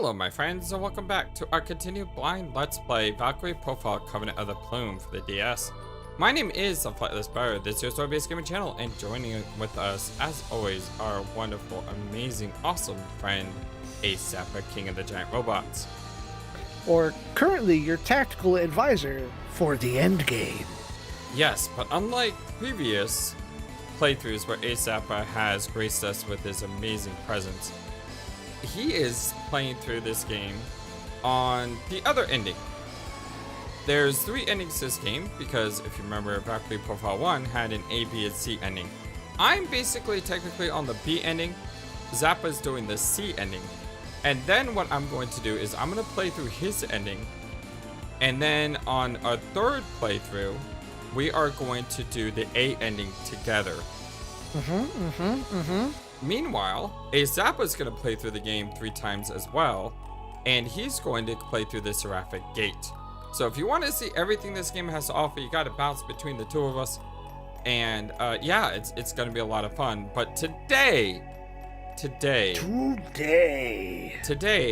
Hello my friends, and welcome back to our continued blind Let's Play Valkyrie Profile Covenant of the Plume for the DS. My name is the FlightlessBird, this is your story-based gaming channel, and joining with us, as always, our wonderful, amazing, awesome friend, ASAP, King of the Giant Robots. Or currently your tactical advisor for the end game. Yes, but unlike previous playthroughs where ASAP has graced us with his amazing presence, he is playing through this game on the other ending. There's 3 endings to this game because if you remember, Valkyrie Profile 1 had an A, B, and C ending. I'm basically technically on the B ending. Zappa's doing the C ending. And then what I'm going to do is I'm going to play through his ending. And then on our 3rd playthrough, we are going to do the A ending together. Meanwhile, Zappa's going to play through the game 3 times as well, and he's going to play through the Seraphic Gate. So if you want to see everything this game has to offer, you got to bounce between the 2 of us, and yeah, it's going to be a lot of fun. But today,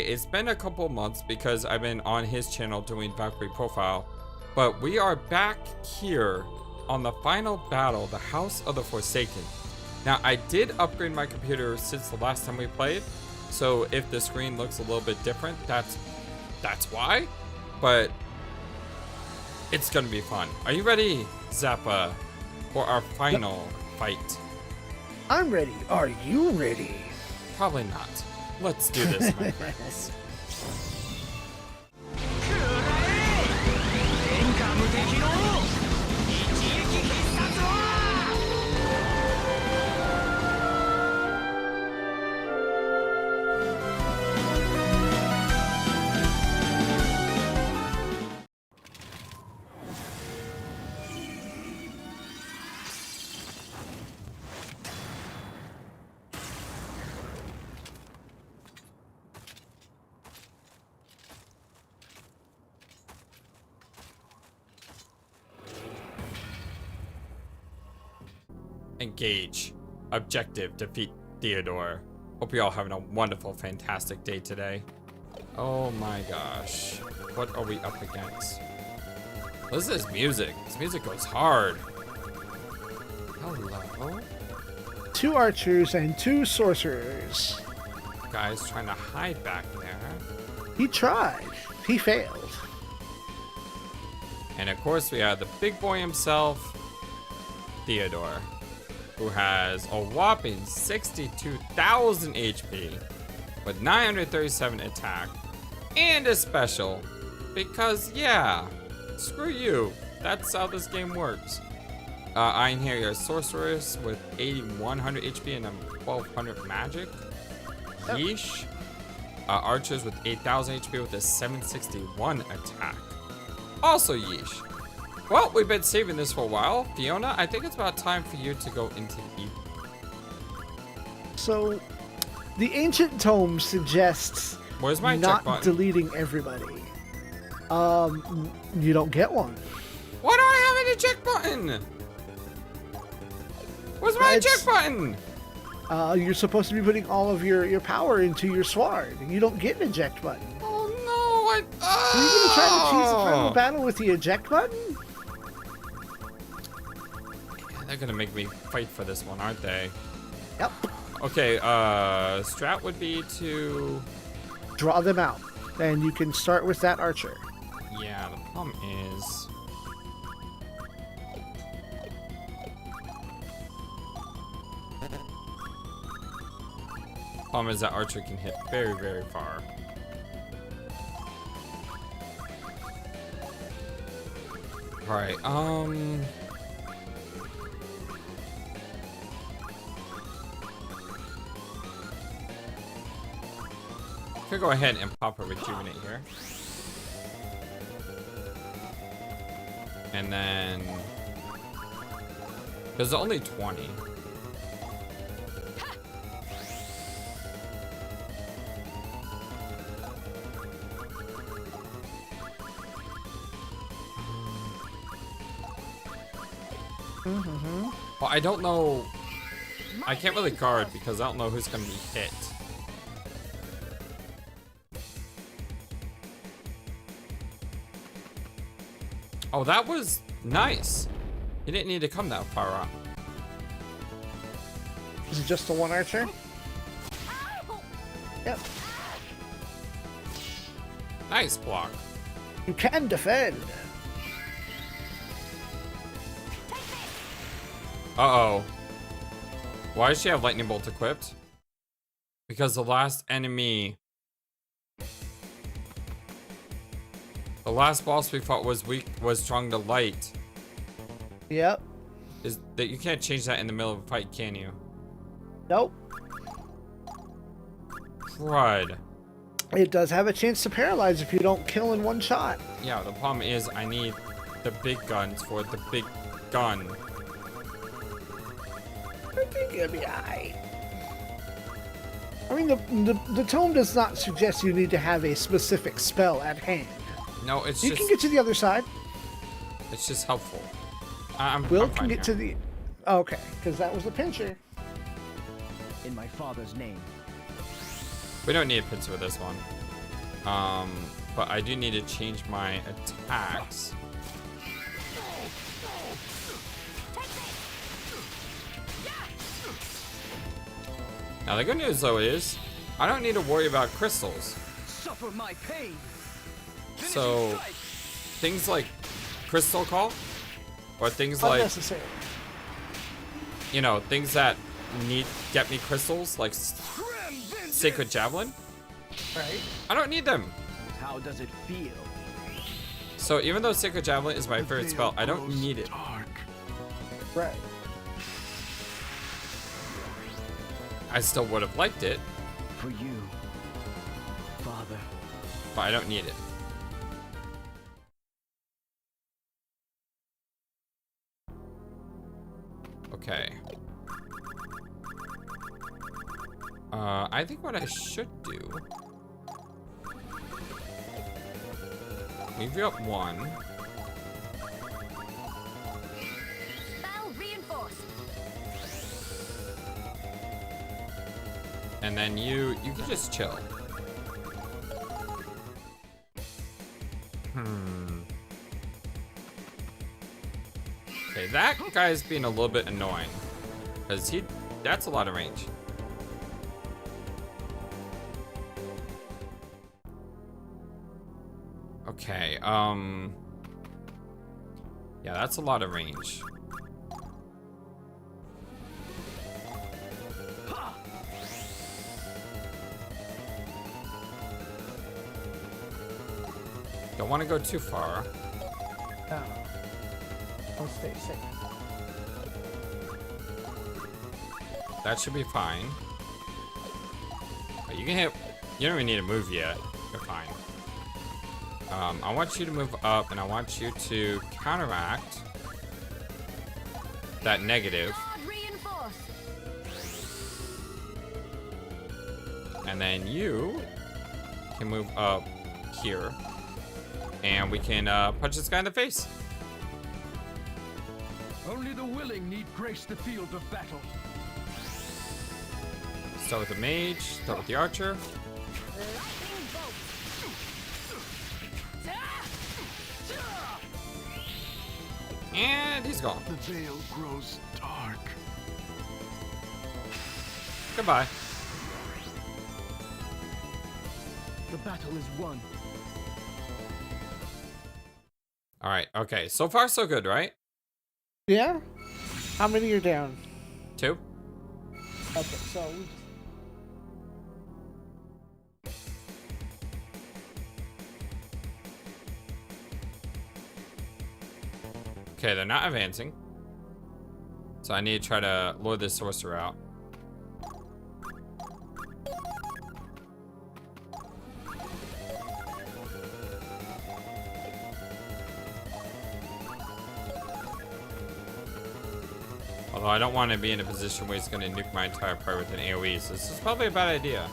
it's been a couple months because I've been on his channel doing Valkyrie Profile, but we are back here on the final battle, the House of the Forsaken. Now, I did upgrade my computer since the last time we played, so if the screen looks a little bit different, that's why, but it's gonna be fun. Are you ready, Zappa, for our final fight? I'm ready. Are you ready? Probably not. Let's do this, my friends. Engage. Objective, defeat Thyodor. Hope you all having a wonderful, fantastic day today. Oh my gosh. What are we up against? Listen to this music. This music goes hard. Hello? 2 archers and 2 sorcerers. Guy's trying to hide back there. He tried. He failed. And of course we have the big boy himself, Thyodor, who has a whopping 62,000 HP with 937 attack and a special because, yeah, screw you. That's how this game works. I inherit your sorceress with 8,100 HP and 1,200 magic. Yeesh. Archers with 8,000 HP with a 761 attack. Also yeesh. Well, we've been saving this for a while. Fiona, I think it's about time for you to go into the evening. So, the ancient tome suggests Where's my not check button? deleting everybody. You don't get one. Why do I have a check button? Where's my check button? You're supposed to be putting all of your power into your sword. You don't get an eject button. Oh no, Are you gonna try to choose the final battle with the eject button? They're gonna make me fight for this one, aren't they? Yep. Okay, strat would be to... Draw them out. And you can start with that archer. Yeah, the problem is... that archer can hit very, very far. Alright, could go ahead and pop a rejuvenate here. And then... there's only 20. Well, I don't know. I can't really guard because I don't know who's going to be hit. Oh, that was nice. You didn't need to come that far up. Is it just the one archer? Yep. Nice block. You can defend. Uh-oh. Why does she have lightning bolt equipped? Because the last enemy... The last boss we fought was weak, was strong to light. Yep. Is that you can't change that in the middle of a fight, can you? Nope. Crud. It does have a chance to paralyze if you don't kill in one shot. Yeah, the problem is I need the big guns for the big gun. I think it'll be alright. I mean, the tome does not suggest you need to have a specific spell at hand. No, it's You just... can get to the other side. It's just helpful. Will I'm can fine get here. to the... Okay, because that was the pincher. In my father's name. We don't need a pincer with this one. But I do need to change my attacks. Now the good news though is, I don't need to worry about crystals. Suffer my pain. So, things like Crystal Call, or things like, Unnecessary. you know, things that get me crystals, like Sacred Javelin, Right. I don't need them. How does it feel? So even though Sacred Javelin is my favorite spell, I don't need it. Right. I still would have liked it, For you, Father. but I don't need it. Okay. I think what I should do... Move you up one. Spell reinforced. And then you can just chill. Okay, that guy's being a little bit annoying. Because that's a lot of range. Okay, yeah, that's a lot of range. Don't want to go too far. No. I'll stay safe. That should be fine. But you can hit... You don't even need to move yet. You're fine. I want you to move up, and I want you to counteract that negative. Guard reinforced. And then you can move up here. And we can punch this guy in the face. Only the willing need grace the field of battle. Start with the mage, start with the archer. Lightning bolt. And he's gone. The veil grows dark. Goodbye. The battle is won. Alright, okay. So far, so good, right? Yeah? How many are down? 2? Okay, so... Okay, they're not advancing. So I need to try to lure this sorcerer out. Although I don't want to be in a position where he's going to nuke my entire party with an AoE, so this is probably a bad idea.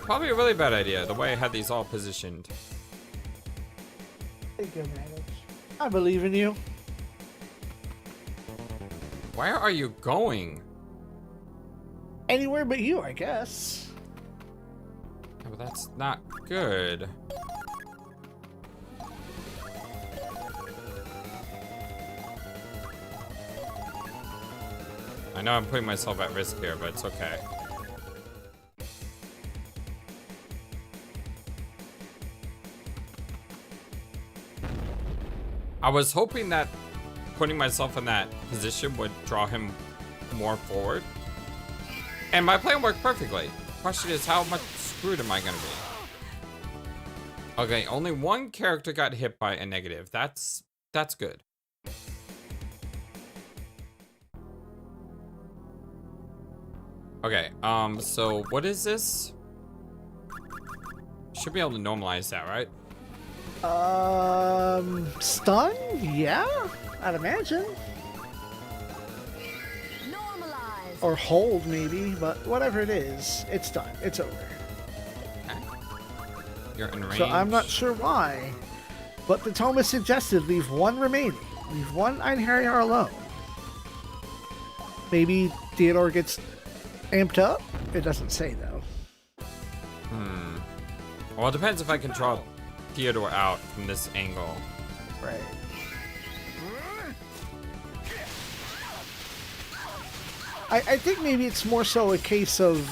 Probably a really bad idea, the way I had these all positioned. Take advantage. I believe in you. Where are you going? Anywhere but you, I guess. Yeah, but that's not good. I know I'm putting myself at risk here, but it's okay. I was hoping that putting myself in that position would draw him more forward. And my plan worked perfectly. Question is, how much screwed am I gonna be? Okay, only one character got hit by a negative. That's good. Okay, so what is this? Should be able to normalize that, right? Stun? Yeah, I'd imagine. Normalize. Or hold, maybe, but whatever it is, it's done. It's over. Okay. You're in range. So I'm not sure why, but the tome has suggested leave one remaining. Leave one Einherjar alone. Maybe Thyodor gets amped up? It doesn't say, though. Well, it depends if I can draw Thyodor out from this angle. Right. I think maybe it's more so a case of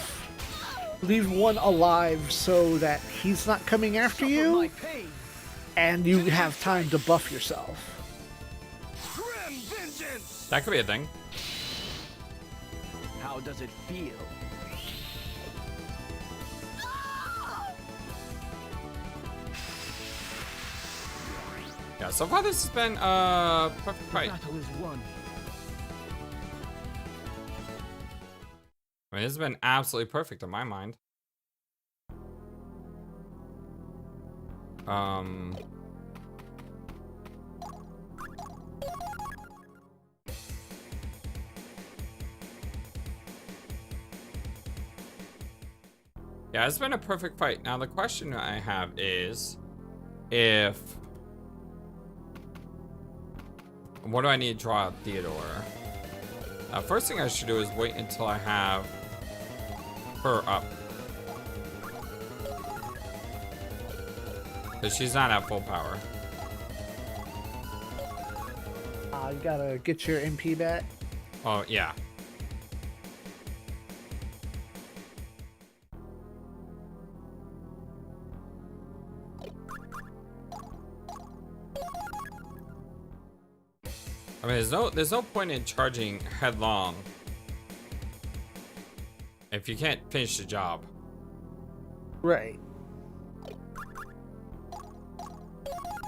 leave one alive so that he's not coming after you, and you have time to buff yourself. That could be a thing. How does it feel? Yeah, so far this has been perfect The fight. battle is won. I mean, this has been absolutely perfect in my mind. Yeah, it's been a perfect fight. Now the question I have is, what do I need to draw out Thyodor? First thing I should do is wait until I have her up. Because she's not at full power. You gotta get your MP back. Oh, yeah. I mean, there's no point in charging headlong if you can't finish the job. Right.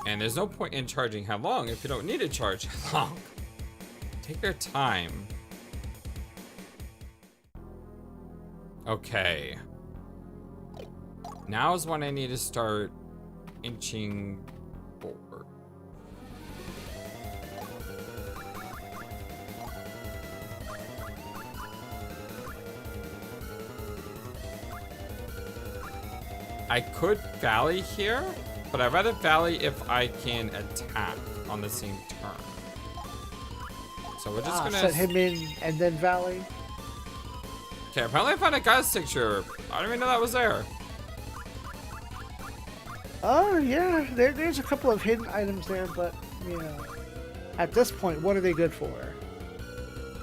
And there's no point in charging headlong if you don't need to charge headlong. Take your time. Okay. Now is when I need to start inching forward. I could Valley here, but I'd rather Valley if I can attack on the same turn. So we're just gonna set him in and then Valley. Okay, apparently I found a guy's picture. I didn't even know that was there. Oh yeah, there's a couple of hidden items there, but you know, at this point, what are they good for?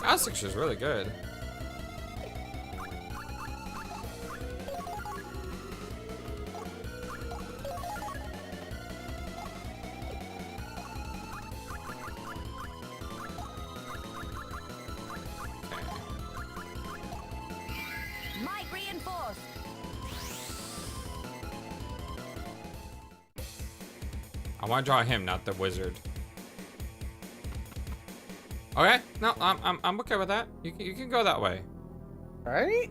Guy's picture is really good. Might reinforce. I want to draw him, not the wizard. Okay, no, I'm okay with that. You can go that way. Right?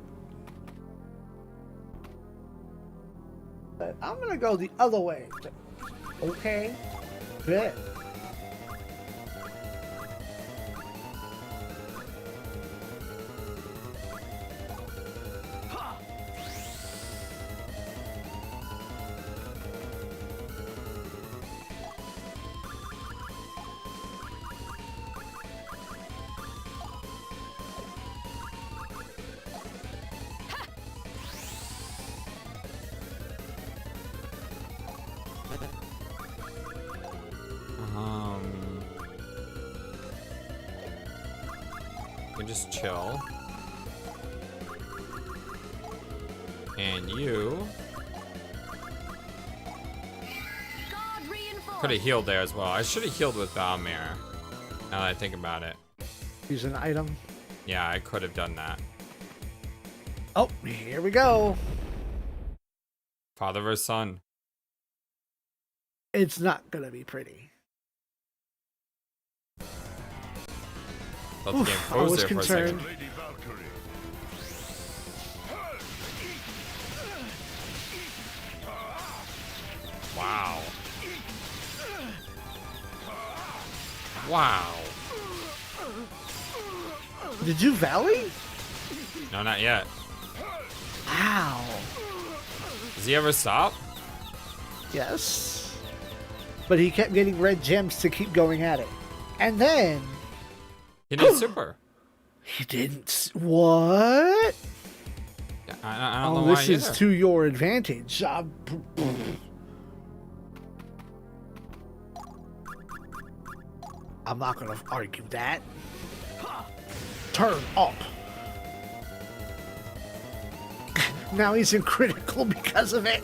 But I'm gonna go the other way. Okay. Bet. we just chill. And you Guard reinforced. could have healed there as well. I should have healed with Valmir. Now that I think about it. Use an item. Yeah, I could have done that. Oh, here we go. Father versus son. It's not gonna be pretty. Let the game I froze was there for a second. concerned. Lady Valkyrie. Wow. Wow. Did you Valley? No, not yet. Wow. Does he ever stop? Yes. But he kept getting red gems to keep going at it. And then He did super. he didn't. What? Yeah, I don't know Oh, why this is either. to your advantage. I'm not gonna argue that. Turn up. Now he's in critical because of it.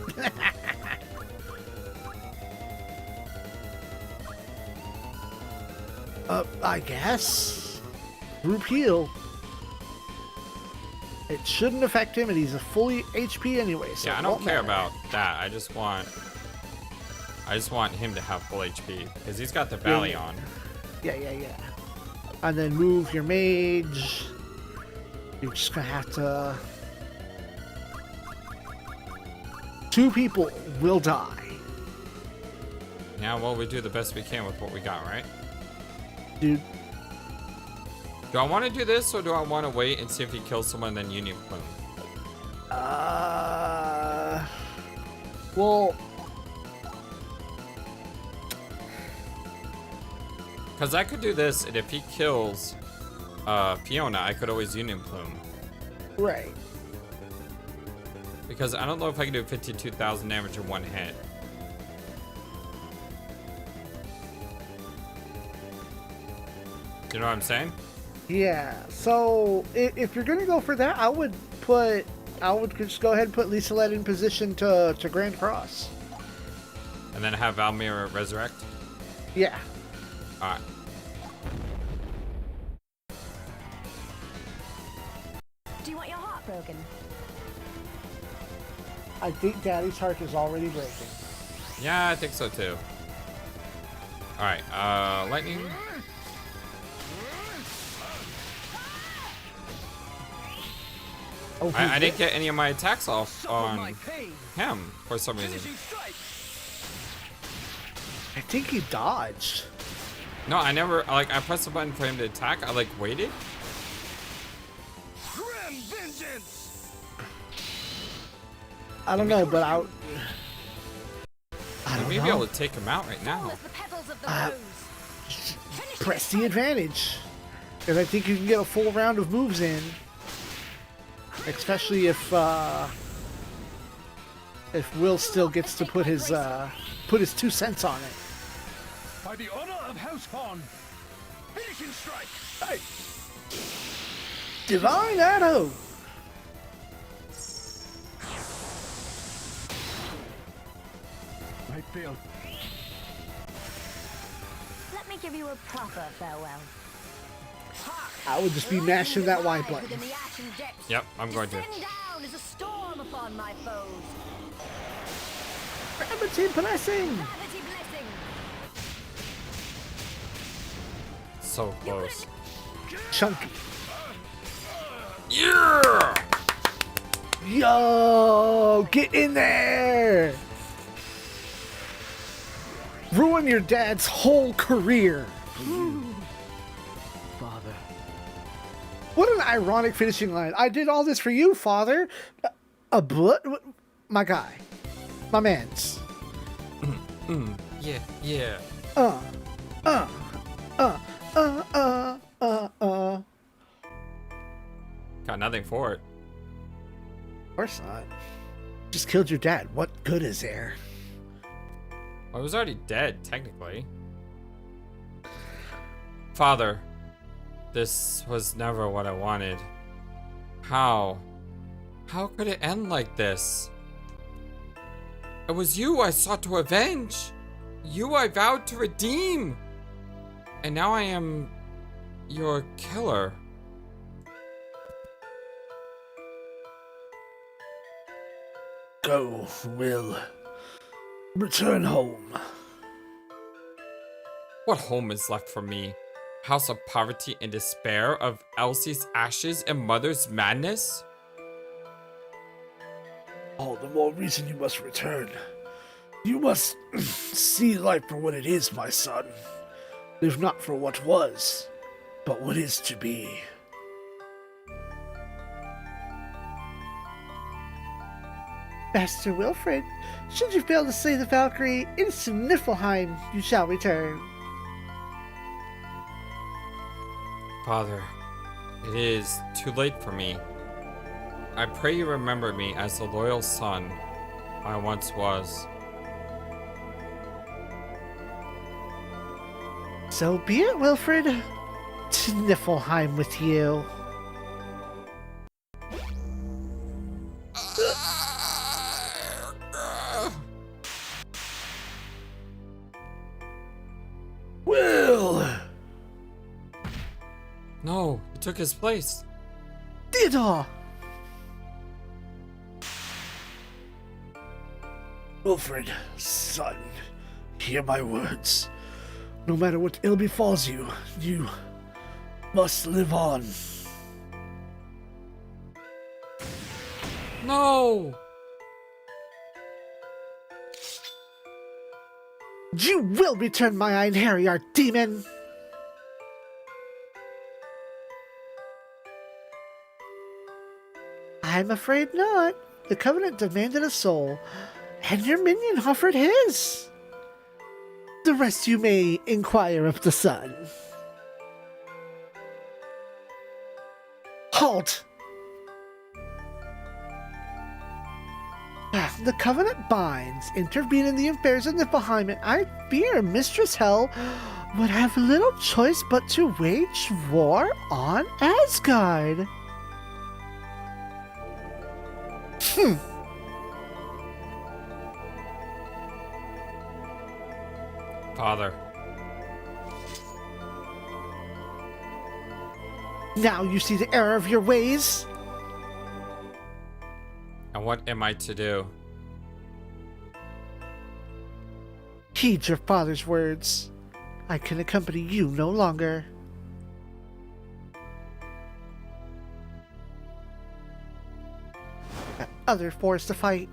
I guess. Group heal. It shouldn't affect him, and he's a fully HP anyway. So Yeah, I it don't won't care matter. about that. I just want him to have full HP because he's got the Yeah, Valley yeah. on. Yeah. And then move your mage. You're just gonna have to. Two people will die. Yeah, well, we do the best we can with what we got, right? Dude, Do I want to do this or do I want to wait and see if he kills someone then Union Plume? well, Because I could do this, and if he kills Fiona, I could always Union Plume. right. Because I don't know if I can do 52,000 damage in one hit. You know what I'm saying? Yeah. So if you're gonna go for that, I would just go ahead and put Lisa Led in position to Grand Cross. And then have Valmir resurrect? Yeah. Alright. Do you want your heart broken? I think Daddy's heart is already breaking. Yeah, I think so too. Alright, lightning. Oh, I didn't get any of my attacks off Suffer on my pain. him for some reason. Finishing strike. I think he dodged. No, I never, like, I pressed the button for him to attack. I, like, waited. Grim vengeance. I don't know, but I I don't may be know. able to take him out right now. As the petals of the Uh, rose. Finish Press it. the advantage, because I think you can get a full round of moves in, especially if Will still gets to put his 2 cents on it. By the honor of House Fawn. Finishing strike. Divine Arrow. I failed. Let me give you a proper farewell. I would just be mashing that Y button. Within the ashen depths. Yep, I'm going to. Descend down as a storm upon my foes. Gravity blessing. Gravity blessing. So close. Chunky. Yeah! Yo, get in there. Ruin your dad's whole career. Father. What an ironic finishing line. I did all this for you, father. A blood? My guy. My mans. Yeah, yeah. Got nothing for it. Of course not. Just killed your dad. What good is there? Well, I was already dead, technically. Father, This was never what I wanted. How? How could it end like this? It was you I sought to avenge. You I vowed to redeem. And now I am your killer. Go, Will. Return home. What home is left for me? House of poverty and despair, of Elsie's ashes and mother's madness? All the more reason you must return. You must see life for what it is, my son. Live not for what was, but what is to be. Master Wilfred, should you fail to slay the Valkyrie, in Niflheim you shall return. Father, it is too late for me. I pray you remember me as the loyal son I once was. So be it, Wilfred. To Niflheim with you. Will! No, he took his place. Thyodor! Wilfred, son, hear my words. No matter what ill befalls you, you must live on. No! You will return my Einherjar, demon! I'm afraid not. The Covenant demanded a soul, and your minion offered his. The rest you may inquire of the sun. Halt! The Covenant binds, intervene in the affairs of Niflheim, and I fear Mistress Hell would have little choice but to wage war on Asgard. Father. Now you see the error of your ways? And what am I to do? Heed your father's words. I can accompany you no longer. Other forced to fight.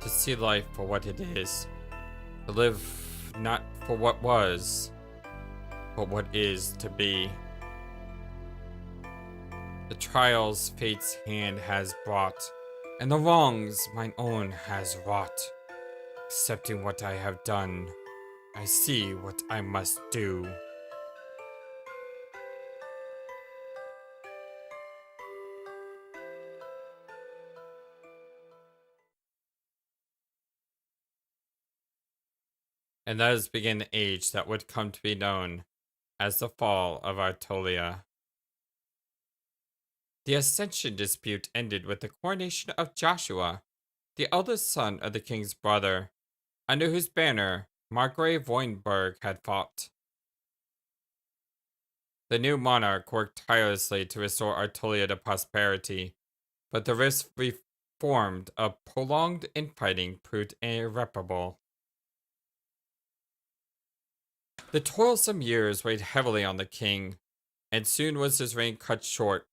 To see life for what it is. To live not for what was, but what is to be. The trials fate's hand has brought, and the wrongs mine own has wrought. Accepting what I have done, I see what I must do. And thus began the age that would come to be known as the fall of Artolia. The Ascension dispute ended with the coronation of Joshua, the eldest son of the king's brother, under whose banner Margrave Weinberg had fought. The new monarch worked tirelessly to restore Artolia to prosperity, but the risk reformed of prolonged infighting proved irreparable. The toilsome years weighed heavily on the king, and soon was his reign cut short,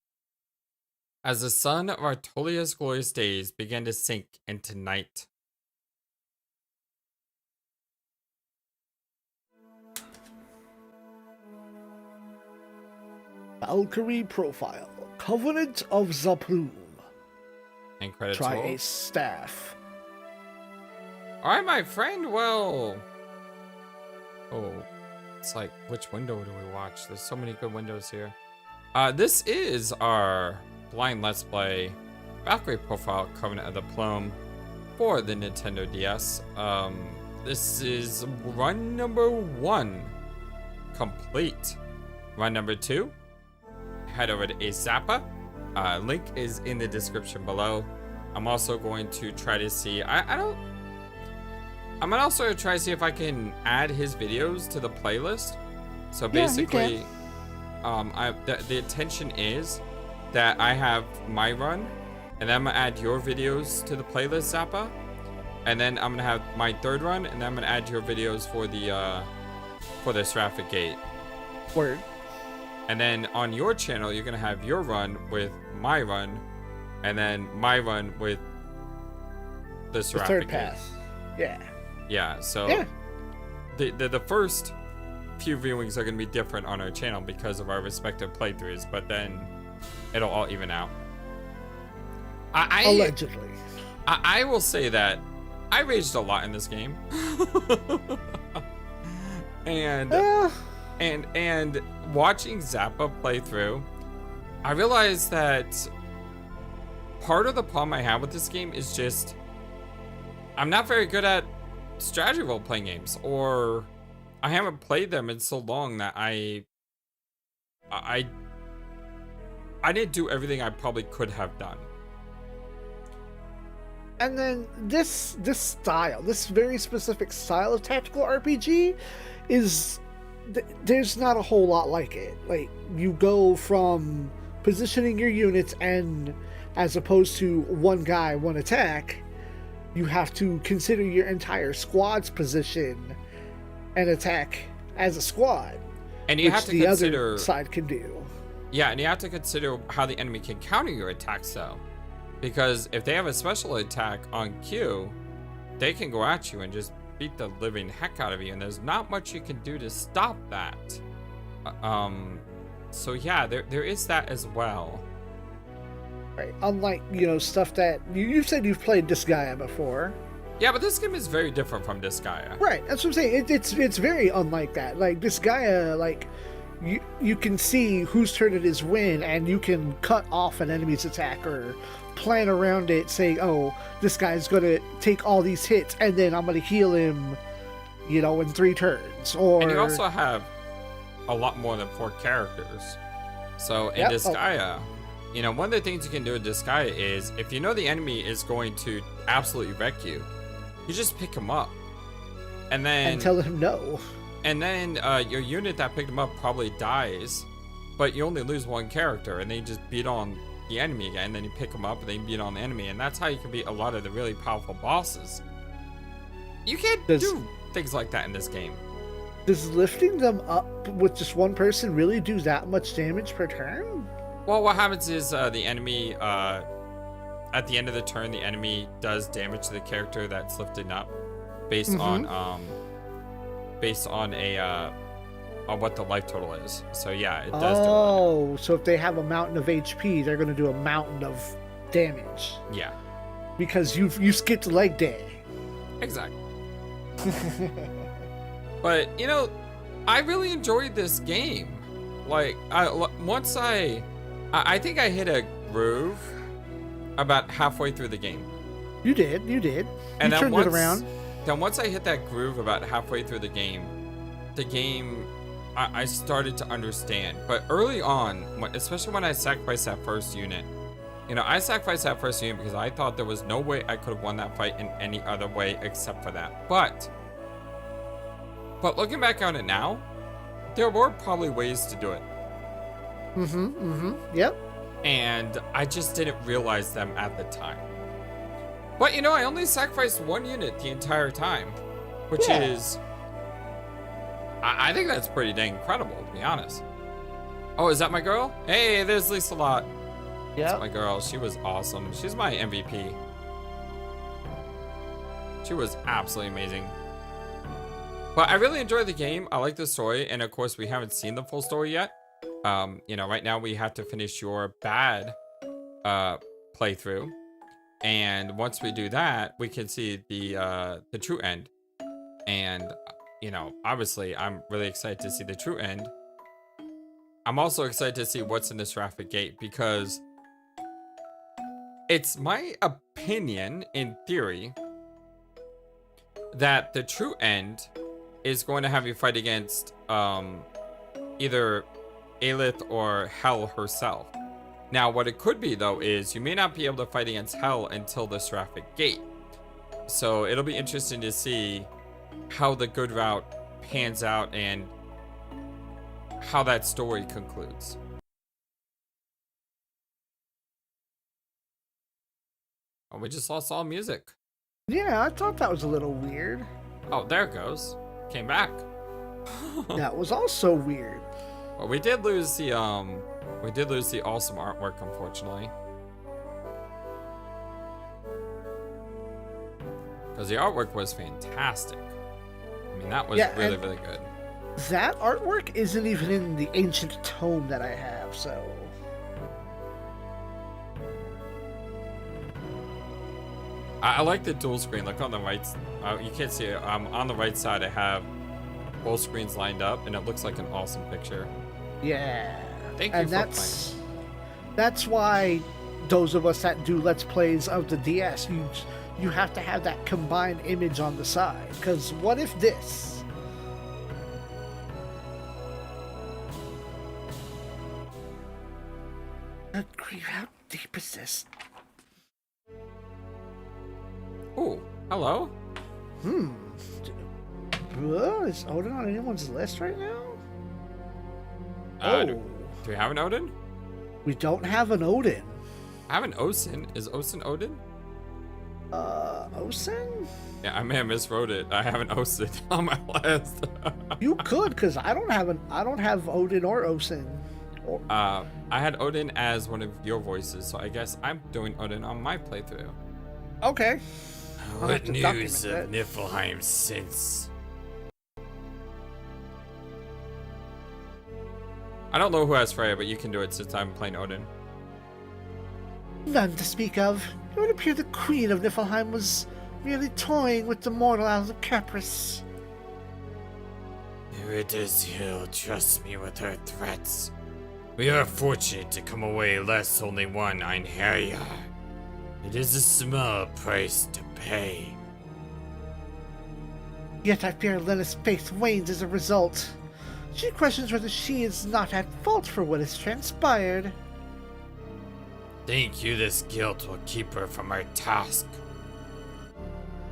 as the sun of Artolia's glorious days began to sink into night. Valkyrie Profile Covenant of the Plume. And credits Try roll. a staff. Alright, my friend, well... Oh, it's like, which window do we watch? There's so many good windows here. This is our blind Let's Play Valkyrie Profile Covenant of the Plume for the Nintendo DS. This is run number 1 complete. Run number 2, head over to a Zappa. Link is in the description below. I'm also going to try to see, I'm gonna also try to see if I can add his videos to the playlist. So basically, the intention is that I have my run, and then I'm gonna add your videos to the playlist, Zappa. And then I'm gonna have my 3rd run, and then I'm gonna add your videos for the Seraphic Gate. Word. And then on your channel, you're gonna have your run with my run, and then my run with the Seraphic third Gate. pass. Yeah. Yeah. So Yeah. the first few viewings are gonna be different on our channel because of our respective playthroughs, but then it'll all even out. Allegedly. I will say that I raged a lot in this game. and watching Zappa play through, I realized that part of the problem I have with this game is just I'm not very good at strategy role-playing games, or I haven't played them in so long that I didn't do everything I probably could have done. And then this style, this very specific style of tactical RPG is there's not a whole lot like it. Like, you go from positioning your units, and as opposed to one guy, one attack, you have to consider your entire squad's position and attack as a squad. And you have to consider the other side can do. Yeah, and you have to consider how the enemy can counter your attacks, though. Because if they have a special attack on cue, they can go at you and just beat the living heck out of you, and there's not much you can do to stop that. So yeah, there is that as well. Right. Unlike, stuff that you said you've played Disgaea before. Yeah, but this game is very different from Disgaea. Right. That's what I'm saying. It's very unlike that. Like, Disgaea, like, you can see whose turn it is when, and you can cut off an enemy's attack or plan around it, saying, oh, this guy's gonna take all these hits, and then I'm gonna heal him, in 3 turns. Or and you also have a lot more than 4 characters. So in Disgaea, one of the things you can do in Disgaea is, if you know the enemy is going to absolutely wreck you, you just pick him up, and tell him no. And then your unit that picked him up probably dies, but you only lose 1 character, and then you just beat on the enemy again, then you pick them up, and then you beat on the enemy, and that's how you can beat a lot of the really powerful bosses. You can't do things like that in this game. Does lifting them up with just 1 person really do that much damage per turn? Well, what happens is the enemy, at the end of the turn, the enemy does damage to the character that's lifted up, based on what the life total is. So yeah, it does do Oh, so if they have a mountain of HP, they're going to do a mountain of damage. Yeah. Because you skipped leg day. Exactly. But, I really enjoyed this game. Like, I think I hit a groove about halfway through the game. You did. And you turned it around. Then once I hit that groove about halfway through the game, I started to understand. But early on, especially when I sacrificed that first unit, I sacrificed that first unit because I thought there was no way I could have won that fight in any other way except for that. But looking back on it now, there were probably ways to do it. Yep. And I just didn't realize them at the time. But I only sacrificed 1 unit the entire time, which is, I think that's pretty dang incredible, to be honest. Oh, is that my girl? Hey, there's Lisa Lot. Yeah. That's my girl. She was awesome. She's my MVP. She was absolutely amazing. But I really enjoyed the game. I like the story, and of course, we haven't seen the full story yet. Right now we have to finish your bad playthrough. And once we do that, we can see the true end. And, obviously, I'm really excited to see the true end. I'm also excited to see what's in the Seraphic Gate, because it's my opinion, in theory, that the true end is going to have you fight against either Aelith or Hel herself. Now, what it could be, though, is you may not be able to fight against Hel until the Seraphic Gate. So it'll be interesting to see how the good route pans out and how that story concludes. Oh, we just lost all music. Yeah, I thought that was a little weird. Oh, there it goes. Came back. That was also weird. Well, we did lose the awesome artwork, unfortunately. Because the artwork was fantastic. I mean, that was really, really good. That artwork isn't even in the ancient tome that I have, so... I like the dual screen. Look on the right. You can't see it. On the right side, I have both screens lined up, and it looks like an awesome picture. Yeah. Thank you and for that's why those of us that do Let's Plays of the DS, you have to have that combined image on the side. Because what if this? Good grief, how deep is this? Oh, hello. Is Odin on anyone's list right now? Do we have an Odin? We don't have an Odin. I have an Osin. Is Osin Odin? Osin? Yeah, I may have miswrote it. I have an Osin on my list. You could, because I don't have Odin or Osin. I had Odin as one of your voices, so I guess I'm doing Odin on my playthrough. Okay. I'll have What to news document of that. Niflheim since? I don't know who has Freya, but you can do it since I'm playing Odin. None to speak of. It would appear the Queen of Niflheim was merely toying with the mortal out of caprice. He'll trust me with her threats. We are fortunate to come away less only one Einherjar. It is a small price to pay. Yet I fear Lena's faith wanes as a result. She questions whether she is not at fault for what has transpired. Think you this guilt will keep her from her task?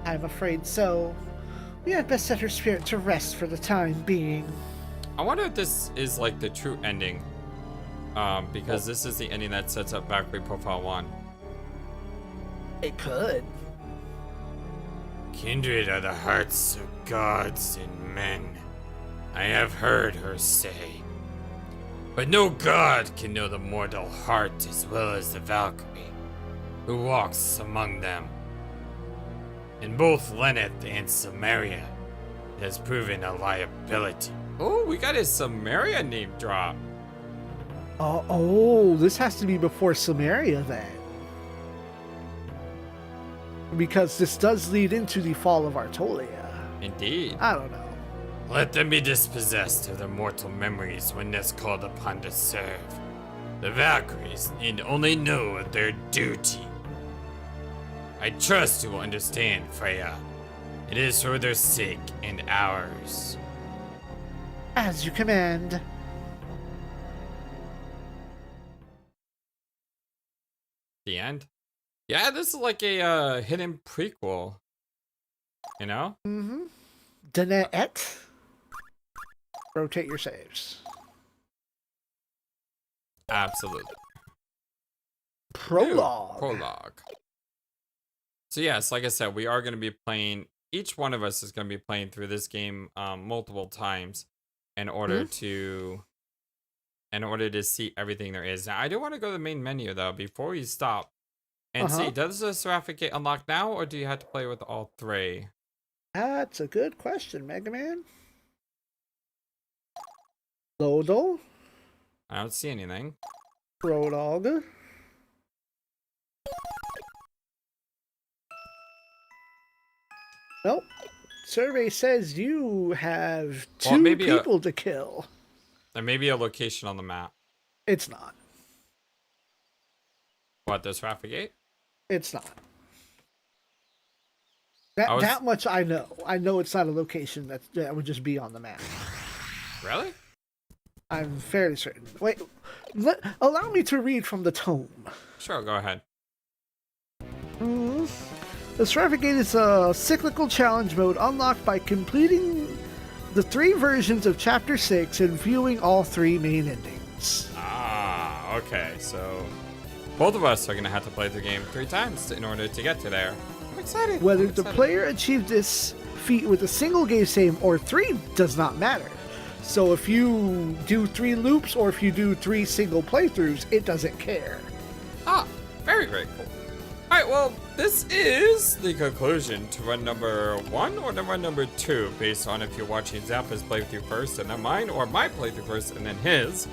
I'm afraid so. We had best set her spirit to rest for the time being. I wonder if this is like the true ending. Because this is the ending that sets up Valkyrie Profile 1. It could. Kindred are the hearts of gods and men, I have heard her say. But no god can know the mortal heart as well as the Valkyrie, who walks among them. In both Lenneth and Samaria, it has proven a liability. Oh, we got a Samaria name drop. Oh, this has to be before Samaria then. Because this does lead into the fall of Artolia. Indeed. I don't know. Let them be dispossessed of their mortal memories when thus called upon to serve. The Valkyries need only know of their duty. I trust you will understand, Freya. It is for their sake and ours. As you command. The end? Yeah, this is like a hidden prequel. You know? Mm-hmm. Danette. Rotate your saves. Absolutely. Prologue. Prologue. So yes, like I said, we are going to be playing, each one of us is going to be playing through this game multiple times in order to see everything there is. Now, I do want to go to the main menu though before we stop and see, does the Seraphic Gate unlock now, or do you have to play with all three? That's a good question, Mega Man. Lodo. I don't see anything. Prologue. Nope. Survey says you have two people to kill. There may be a location on the map. It's not. What, the Seraphic Gate? It's not. That much I know. I know it's not a location that would just be on the map. Really? I'm fairly certain. Wait, allow me to read from the tome. Sure, go ahead. The Seraphic Gate is a cyclical challenge mode unlocked by completing the 3 versions of Chapter 6 and viewing all 3 main endings. Ah, okay. So both of us are going to have to play the game 3 times in order to get to there. I'm excited. Whether I'm the excited. player achieved this feat with a single game save or 3 does not matter. So if you do 3 loops or if you do 3 single playthroughs, it doesn't care. Ah, very, very cool. Alright, well, this is the conclusion to run number 1 or run number 2, based on if you're watching Zappa's playthrough first and then mine, or my playthrough first and then his.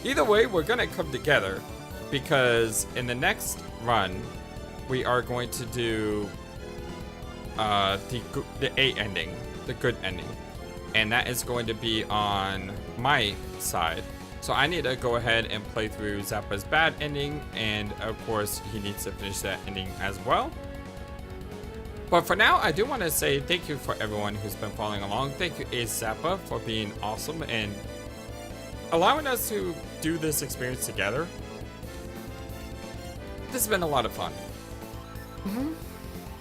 Either way, we're gonna come together, because in the next run, we are going to do the A ending, the good ending. And that is going to be on my side. So I need to go ahead and play through Zappa's bad ending, and of course he needs to finish that ending as well. But for now, I do want to say thank you for everyone who's been following along. Thank you, Ace Zappa, for being awesome and allowing us to do this experience together. This has been a lot of fun.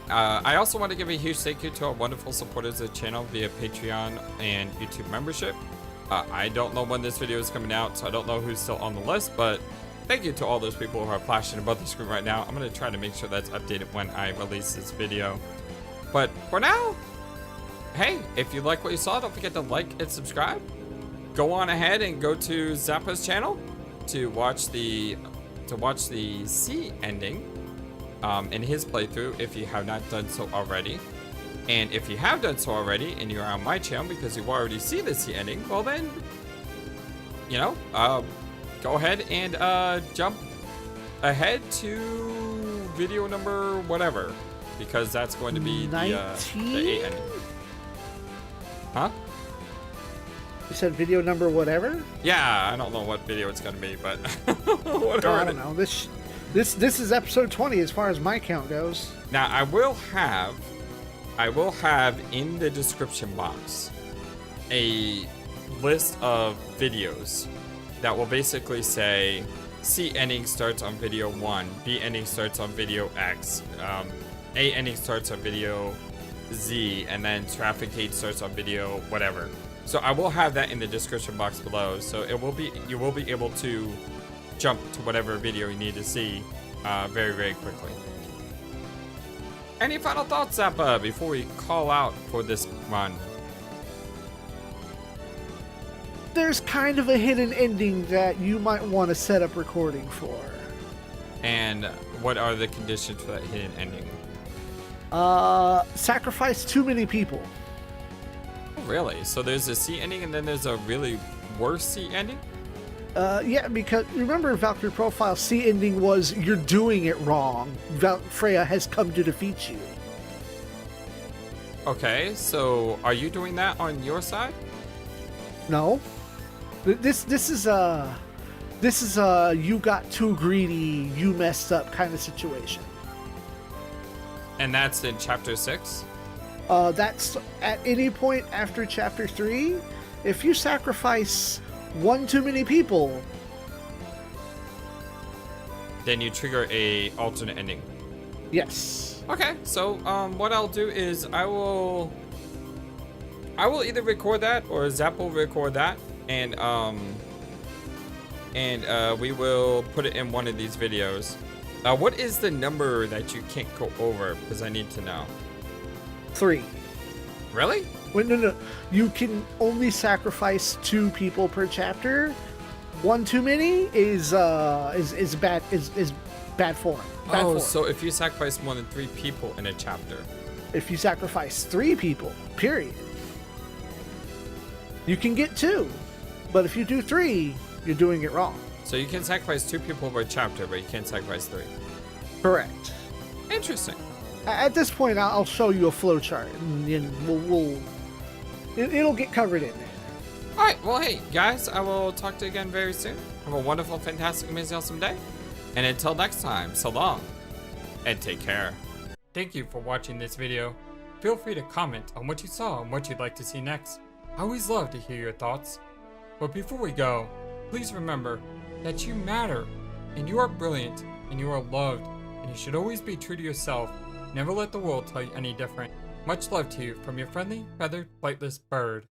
I also want to give a huge thank you to our wonderful supporters of the channel via Patreon and YouTube membership. I don't know when this video is coming out, so I don't know who's still on the list, but thank you to all those people who are flashing above the screen right now. I'm going to try to make sure that's updated when I release this video. But for now, hey, if you like what you saw, don't forget to like and subscribe. Go on ahead and go to Zappa's channel to watch the C ending in his playthrough if you have not done so already. And if you have done so already and you're on my channel because you've already seen the C ending, well then, you know, go ahead and jump ahead to video number whatever, because that's going to be the A ending. Huh? You said video number whatever? Yeah, I don't know what video it's going to be, but whatever. I don't know. This is episode 20 as far as my count goes. Now I will have in the description box a list of videos that will basically say C ending starts on video 1, B ending starts on video X, A ending starts on video Z, and then Seraphic Gate starts on video whatever. So I will have that in the description box below, so you will be able to jump to whatever video you need to see very, very quickly. Any final thoughts, Zappa, before we call out for this run? There's kind of a hidden ending that you might want to set up recording for. And what are the conditions for that hidden ending? Sacrifice too many people. Oh, really? So there's a C ending and then there's a really worse C ending? Yeah, because remember Valkyrie Profile C ending was you're doing it wrong. Freya has come to defeat you. Okay, so are you doing that on your side? No. This is you got too greedy, you messed up kind of situation. And that's in chapter 6? That's at any point after chapter 3. If you sacrifice one too many people, then you trigger a alternate ending. Yes. Okay, so what I'll do is I will either record that or Zap will record that, and we will put it in one of these videos. What is the number that you can't go over? Because I need to know. 3. Really? Wait, no. You can only sacrifice 2 people per chapter. One too many is bad form. Bad form. So if you sacrifice more than 3 people in a chapter. If you sacrifice 3 people, period. You can get 2, but if you do 3, you're doing it wrong. So you can sacrifice 2 people per chapter, but you can't sacrifice 3. Correct. Interesting. At this point, I'll show you a flowchart, and it'll get covered in there. All right. Well, hey guys, I will talk to you again very soon. Have a wonderful, fantastic, amazing, awesome day. And until next time, so long, and take care. Thank you for watching this video. Feel free to comment on what you saw and what you'd like to see next. I always love to hear your thoughts. But before we go, please remember that you matter, and you are brilliant, and you are loved, and you should always be true to yourself. Never let the world tell you any different. Much love to you from your friendly, feathered, flightless bird.